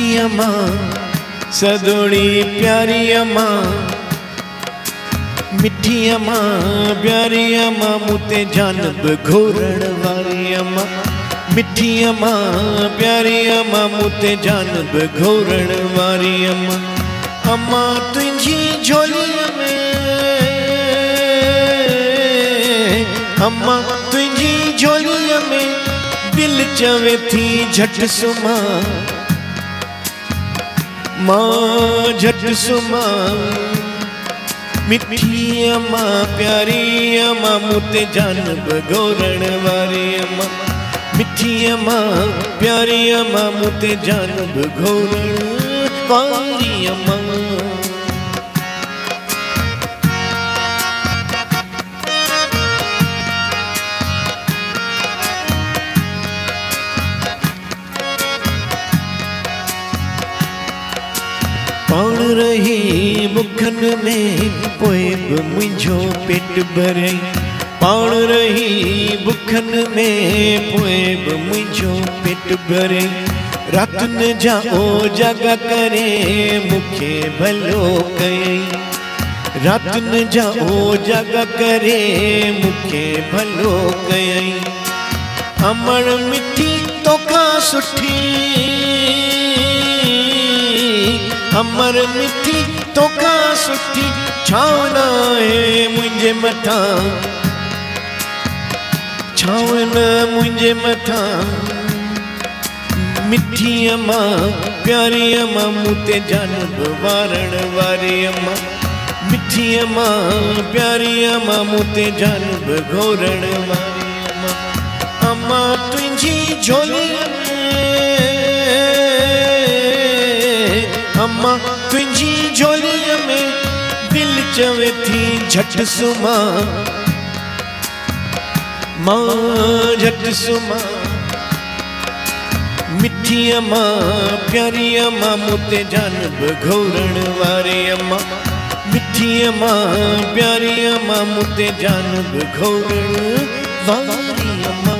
मिठी अम्मा सदोड़ी प्यारी अम्मा, मिठी अम्मा प्यारी अम्मा मुते जानब घोरण वारी अम्मा, मिठी अम्मा प्यारी अम्मा मुते जानब घोरण वारी अम्मा। अम्मा तुझी झोली में, अम्मा तुझी झोली में दिल चवे थी झट सुमा, मां झट सुमा। मिठी अम्मा प्यारी अम्मा मुते जानब घोरण वारी अम्मा, मिठी अम्मा प्यारी अम्मा मुते जानब घोरण वारी अम्मा। पाण रही बुखन में पोए बि मुंहिंजो पेट भरे, पाण रही बुखन में पोए बि मुंहिंजो पेट भरे। रातुनि जा ओ जागा करे मूंखे भलो कयई, रातुनि जा ओ जागा करे मूंखे भलो कयई। अमड़ मिठी तोखां सुठी, अमर मिठी तोखां सुठी छावना है मुझे मथा, छावना मुझे मथा। मिठी अम्मा प्यारी अम्मा मुते जानब वारण वारी अम्मा, मिठी अम्मा प्यारी अम्मा मुते जानब घोरण वारी अम्मा। अम्मा तुझी झोली में, अम्मा तुझी झोली में दिल चवे थी झट सुमा, मां झट सुमा। मिठी अम्मा प्यारी अम्मा मुते जानब घोरण वारी अम्मा, मिठी अम्मा प्यारी अम्मा मुते जानब घोरण वारी अम्मा।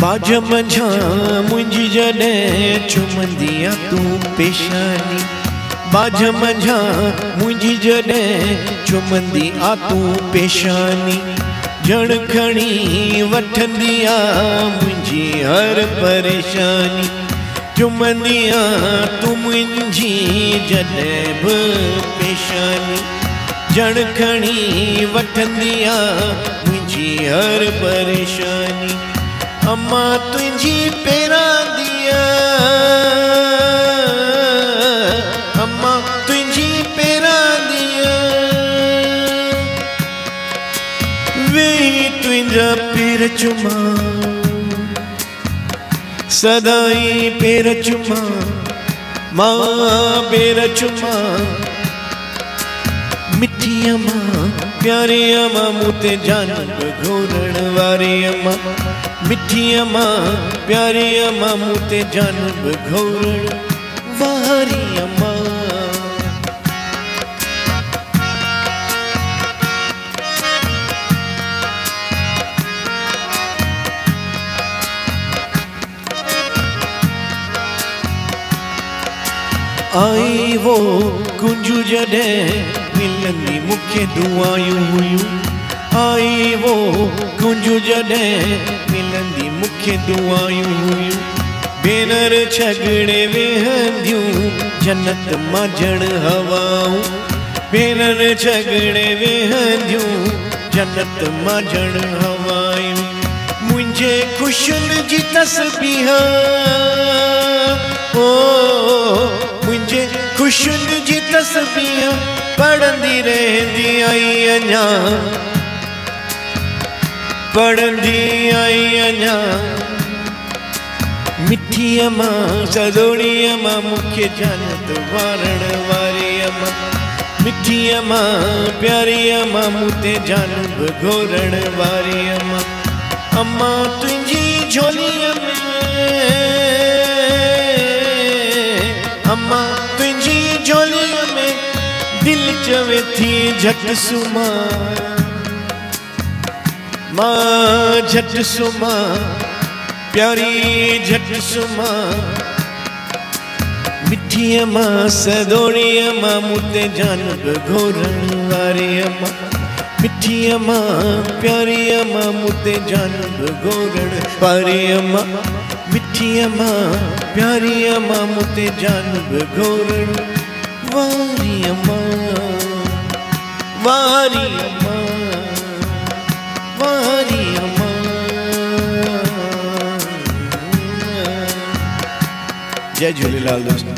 बाज मंझा मुंहिंजी जॾहिं चुमंदी आ तूं पेशानी, बाज मंझा मुंहिंजी जॾहिं चुमंदी आ तूं पेशानी। जण खणी वठंदी आ मुंहिंजी हर परेशानी, चुमंदी आ तूं मुंहिंजी जॾहिं बि पेशानी। जण खणी वठंदी आ मुंहिंजी हर परेशानी। अम्मा तुझी पेरा दिया, अम्मा तुझी पेरा दिया, वे तुझा पेर चुमा, सदाई पेर चुमा, मां पेर चुमा। मिठी अम्मा प्यारी अम्मा मुते जानब घोरण वारी अम्मा, मिठी अम्मा प्यारी अम्मा मुते जानब घोरण वारी अम्मा। आई वो कुंजू जॾहिं मिलंदी मूंखे दुआयूं हुयूं, आई वो कुंजू जॾहिं मिलंदी मूंखे दुआयूं हुयूं। भेनर छगड़े वेहंदियूं जन्नत मां जण हवाऊं, भेनर छगड़े वेहंदियूं जन्नत मां जण हवायूं। मुंहिंजे ख़ुशियुनि जी तस्बीह, ओ मुंहिंजे ख़ुशियुनि जी तस्बीह पढ़ंदी रहंदी आई अञा, पढ़ंदी आई अञा। मिठी अम्मा सदोड़ी अम्मा मूंखे जानत वारण वारी अम्मा, मिठी अम्मा प्यारी अम्मा मुते जानब घोरण वारी अम्मा। अम्मा तुझी झोली में, अम्मा तुझी चवे थी झट सुमा मां झट सुमा प्यारी झट सुमा मिठी मां सदोड़ी मां मुते जानब घोरण वारी मां मिठी मां प्यारी मां मुते जानब घोरण वारी मां मिठी मां प्यारी मां मुते जानब घोरण वारी मां वारी मां वारी मां। जय झूलेलाल दोस्तों।